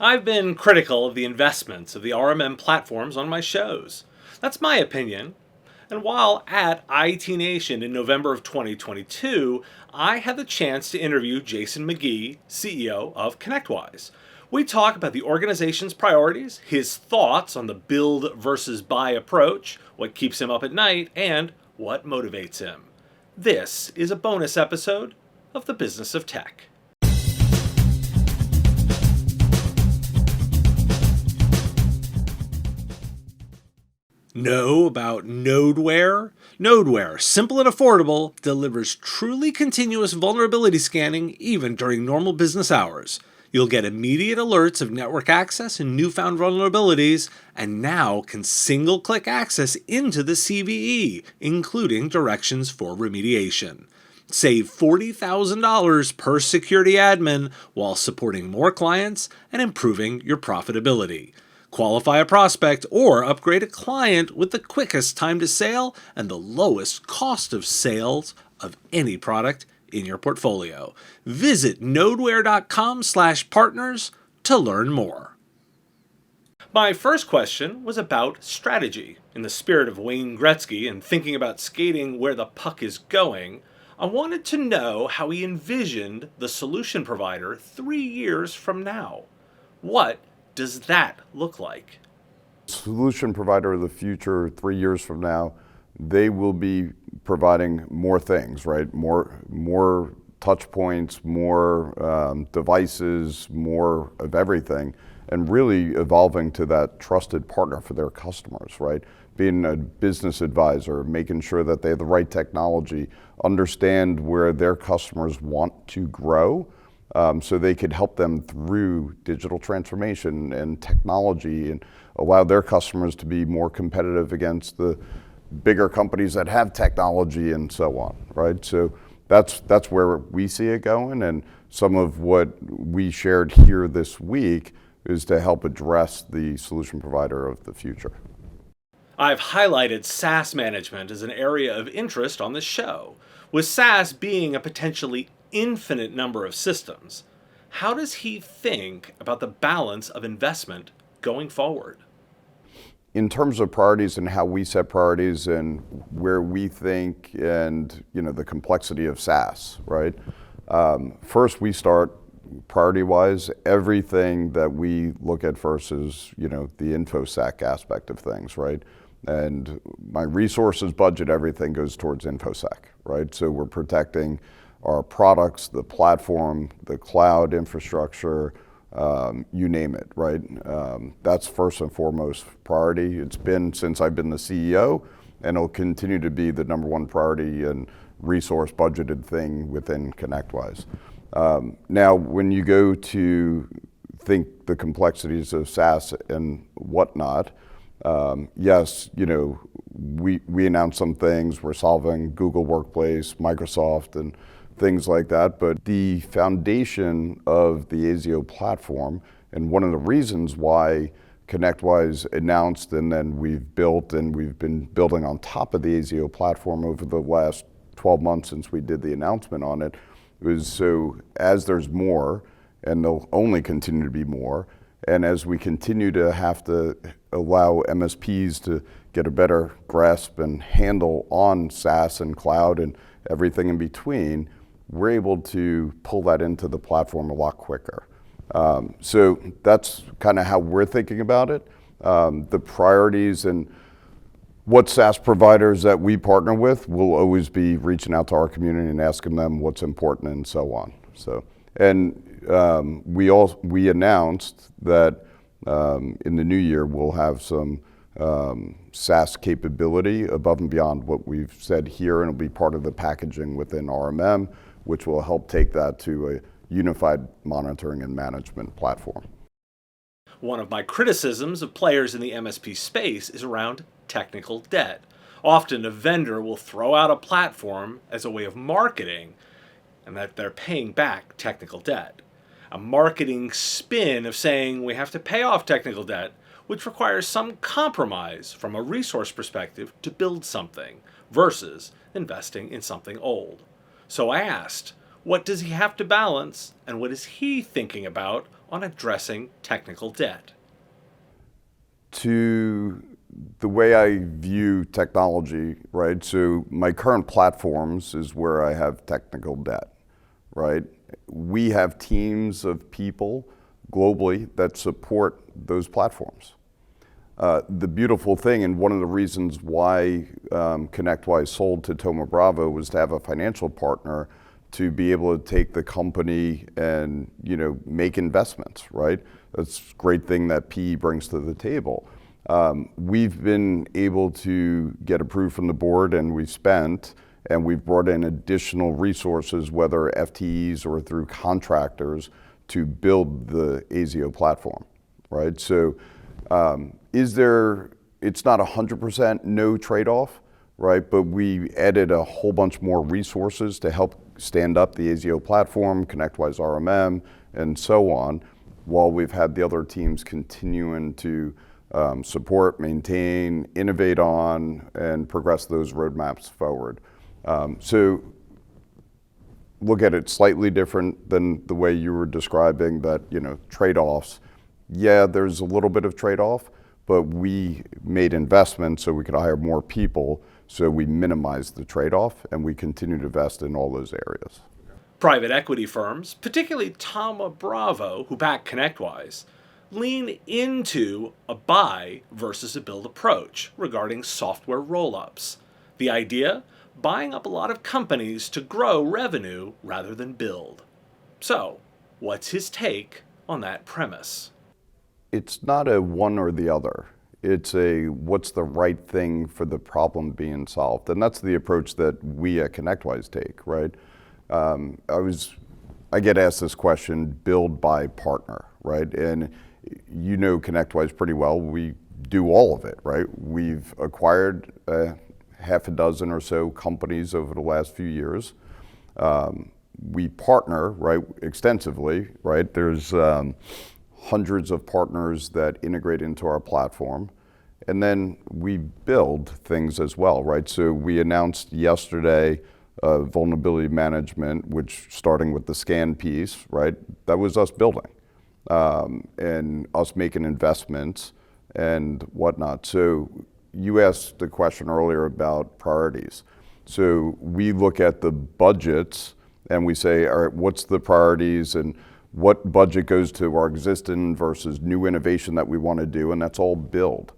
I've been critical of the investments of the RMM platforms on my shows. That's my opinion. And while at IT Nation in November of 2022, I had the chance to interview Jason Magee, CEO of ConnectWise. We talk about the organization's priorities, his thoughts on the build versus buy approach, what keeps him up at night, and what motivates him. This is a bonus episode of The Business of Tech. Know about Nodeware? Nodeware, simple and affordable, delivers truly continuous vulnerability scanning even during normal business hours. You'll get immediate alerts of network access and newfound vulnerabilities, and now can single-click access into the CVE, including directions for remediation. Save $40,000 per security admin while supporting more clients and improving your profitability. Qualify a prospect or upgrade a client with the quickest time to sale and the lowest cost of sales of any product in your portfolio. Visit nodeware.com/partners to learn more. My first question was about strategy. In the spirit of Wayne Gretzky and thinking about skating where the puck is going, I wanted to know how he envisioned the solution provider 3 years from now. What does that look like? Solution provider of the future 3 years from now, they will be providing more things, right? More touch points, more devices, more of everything, and really evolving to that trusted partner for their customers, right? Being a business advisor, making sure that they have the right technology, understand where their customers want to grow, so they could help them through digital transformation and technology and allow their customers to be more competitive against the bigger companies that have technology and so on, right? So that's where we see it going, and some of what we shared here this week is to help address the solution provider of the future. I've highlighted SaaS management as an area of interest on this show, with SaaS being a potentially infinite number of systems. How does he think about the balance of investment going forward? In terms of priorities and how we set priorities and where we think and the complexity of SaaS, right? First, we start priority-wise. Everything that we look at first is the InfoSec aspect of things, right? And my resources budget, everything goes towards InfoSec, right? So we're protecting our products, the platform, the cloud infrastructure, you name it, right? That's first and foremost priority. It's been since I've been the CEO, and it'll continue to be the number one priority and resource budgeted thing within ConnectWise. Now, when you go to think the complexities of SaaS and whatnot, yes, we announced some things. We're solving Google Workplace, Microsoft, and things like that. But the foundation of the ASIO platform, and one of the reasons why ConnectWise announced and then we've built and we've been building on top of the ASIO platform over the last 12 months since we did the announcement on it, was so as there's more, and there'll only continue to be more, and as we continue to have to allow MSPs to get a better grasp and handle on SaaS and cloud and everything in between, we're able to pull that into the platform a lot quicker. So that's kind of how we're thinking about it. The priorities and what SaaS providers that we partner with will always be reaching out to our community and asking them what's important and so on. So, and we announced that in the new year we'll have some SaaS capability above and beyond what we've said here, and it'll be part of the packaging within RMM, which will help take that to a unified monitoring and management platform. One of my criticisms of players in the MSP space is around technical debt. Often a vendor will throw out a platform as a way of marketing, and that they're paying back technical debt. A marketing spin of saying we have to pay off technical debt, which requires some compromise from a resource perspective to build something versus investing in something old. So I asked, what does he have to balance, and what is he thinking about on addressing technical debt? To the way I view technology, right? So my current platforms is where I have technical debt, right? We have teams of people globally that support those platforms. The beautiful thing, and one of the reasons why ConnectWise sold to Thoma Bravo, was to have a financial partner to be able to take the company and make investments, right? That's a great thing that PE brings to the table. We've been able to get approved from the board, and we've brought in additional resources, whether FTEs or through contractors, to build the ASIO platform, right? So it's not 100% no trade-off, right? But we added a whole bunch more resources to help stand up the ASIO platform, ConnectWise RMM, and so on, while we've had the other teams continuing to support, maintain, innovate on, and progress those roadmaps forward. So look at it slightly different than the way you were describing that, trade-offs. Yeah, there's a little bit of trade-off, but we made investments so we could hire more people, so we minimized the trade-off, and we continue to invest in all those areas. Private equity firms, particularly Thoma Bravo, who back ConnectWise, lean into a buy versus a build approach regarding software roll-ups. The idea? Buying up a lot of companies to grow revenue rather than build. So, what's his take on that premise? It's not a one or the other. It's a what's the right thing for the problem being solved. And that's the approach that we at ConnectWise take, right? I get asked this question, build, buy, partner, right? And ConnectWise pretty well. We do all of it, right? We've acquired half a dozen or so companies over the last few years. We partner, right, extensively, right? There's hundreds of partners that integrate into our platform. And then we build things as well, right? So we announced yesterday vulnerability management, which starting with the scan piece, right? That was us building and us making investments and whatnot. So you asked the question earlier about priorities. So we look at the budgets and we say, all right, what's the priorities and what budget goes to our existing versus new innovation that we want to do, and that's all build.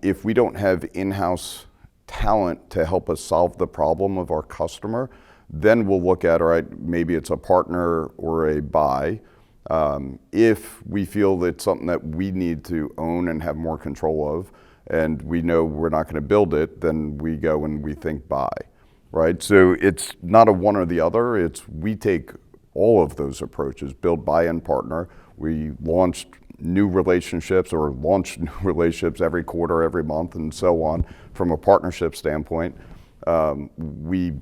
If we don't have in-house talent to help us solve the problem of our customer, then we'll look at, all right, maybe it's a partner or a buy. If we feel that it's something that we need to own and have more control of, and we know we're not going to build it, then we go and we think buy, right? So it's not a one or the other. It's we take all of those approaches, build, buy, and partner. We launch new relationships every quarter, every month, and so on. From a partnership standpoint, we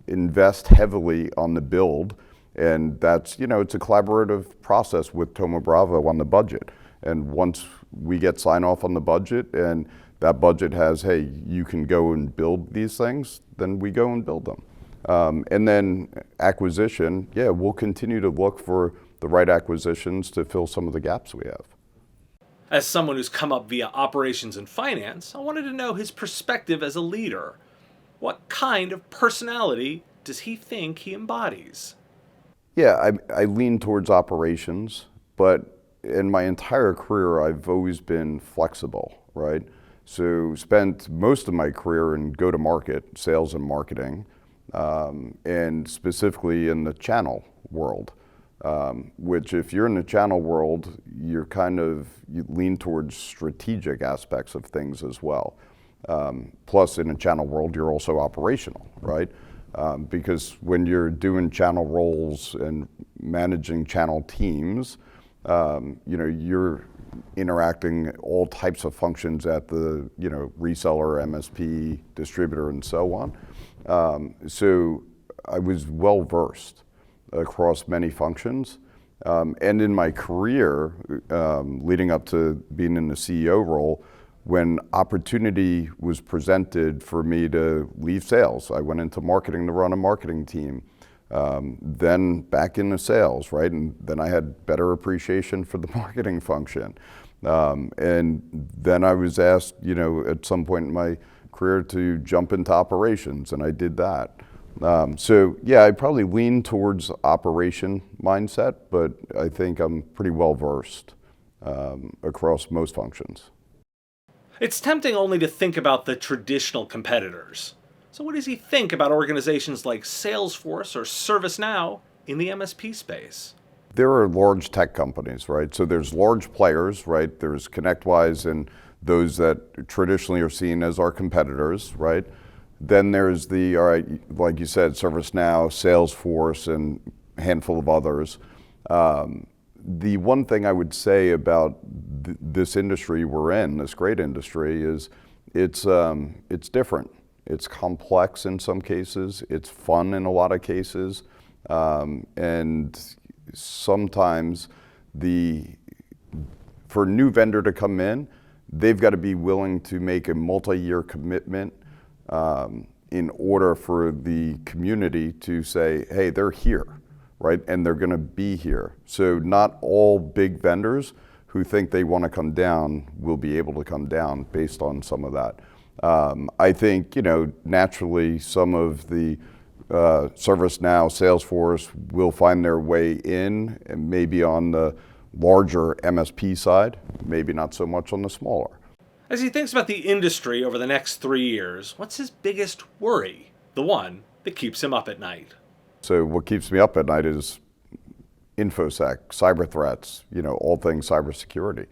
invest heavily on the build, and that's, it's a collaborative process with Thoma Bravo on the budget. And once we get sign off on the budget and that budget has, hey, you can go and build these things, then we go and build them. And then acquisition, we'll continue to look for the right acquisitions to fill some of the gaps we have. As someone who's come up via operations and finance, I wanted to know his perspective as a leader. What kind of personality does he think he embodies? Yeah, I lean towards operations, but in my entire career, I've always been flexible, right? So spent most of my career in go-to-market, sales and marketing, and specifically in the channel world, which if you're in the channel world, you lean towards strategic aspects of things as well. Plus in a channel world, you're also operational, right? Because when you're doing channel roles and managing channel teams, you're interacting all types of functions at the reseller, MSP, distributor, and so on. So I was well versed across many functions. And in my career, leading up to being in the CEO role, when opportunity was presented for me to leave sales, I went into marketing to run a marketing team. Then back into sales, right? And then I had better appreciation for the marketing function. And then I was asked, at some point in my career to jump into operations, and I did that. So yeah, I probably lean towards operation mindset, but I think I'm pretty well versed across most functions. It's tempting only to think about the traditional competitors. So what does he think about organizations like Salesforce or ServiceNow in the MSP space? There are large tech companies, right? So there's large players, right? There's ConnectWise and those that traditionally are seen as our competitors, right? Then there's all right, like you said, ServiceNow, Salesforce, and a handful of others. The one thing I would say about this industry we're in, this great industry, is it's different. It's complex in some cases. It's fun in a lot of cases, and sometimes for a new vendor to come in, they've got to be willing to make a multi-year commitment in order for the community to say, hey, they're here, right? And they're going to be here. So not all big vendors who think they want to come down will be able to come down based on some of that. I think, naturally some of the ServiceNow, Salesforce will find their way in, and maybe on the larger MSP side, maybe not so much on the smaller. As he thinks about the industry over the next 3 years, what's his biggest worry? The one that keeps him up at night. So what keeps me up at night is InfoSec, cyber threats, all things cybersecurity.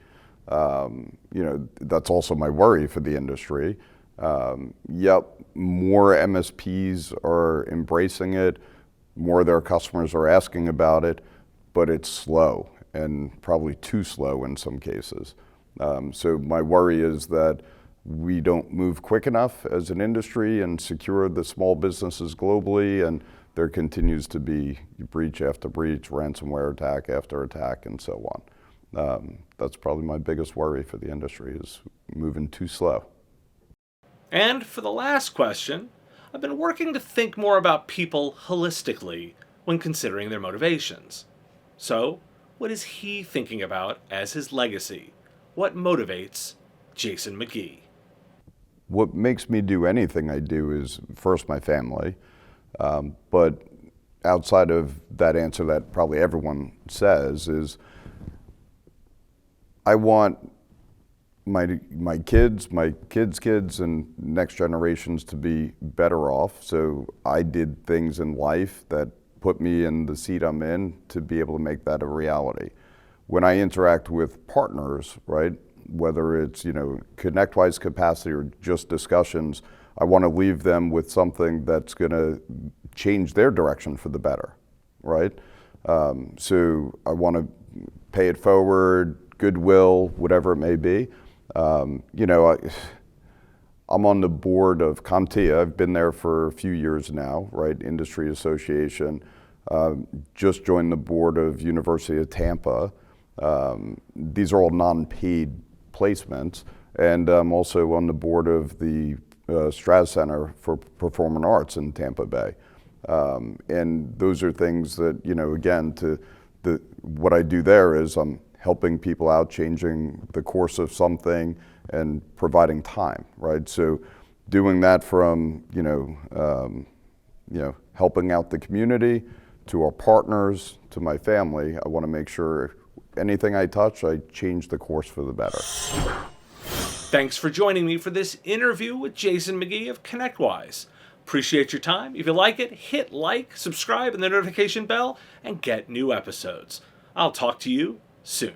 That's also my worry for the industry. Yep, more MSPs are embracing it, more of their customers are asking about it, but it's slow and probably too slow in some cases. So my worry is that we don't move quick enough as an industry and secure the small businesses globally, and there continues to be breach after breach, ransomware attack after attack, and so on. That's probably my biggest worry for the industry, is moving too slow. And for the last question, I've been working to think more about people holistically when considering their motivations. So, what is he thinking about as his legacy? What motivates Jason Magee? What makes me do anything I do is first my family, but outside of that answer that probably everyone says is I want my kids, and next generations to be better off. So I did things in life that put me in the seat I'm in to be able to make that a reality. When I interact with partners, right, whether it's ConnectWise capacity or just discussions, I want to leave them with something that's going to change their direction for the better, right? So I want to pay it forward, goodwill, whatever it may be. I'm on the board of CompTIA. I've been there for a few years now, right? Industry association. Just joined the board of University of Tampa. These are all non-paid placements, and I'm also on the board of the Straz Center for Performing Arts in Tampa Bay. And those are things that, again, what I do there is I'm helping people out, changing the course of something, and providing time, right? So doing that from, helping out the community, to our partners, to my family, I want to make sure anything I touch, I change the course for the better. Thanks for joining me for this interview with Jason Magee of ConnectWise. Appreciate your time. If you like it, hit like, subscribe, and the notification bell, and get new episodes. I'll talk to you soon.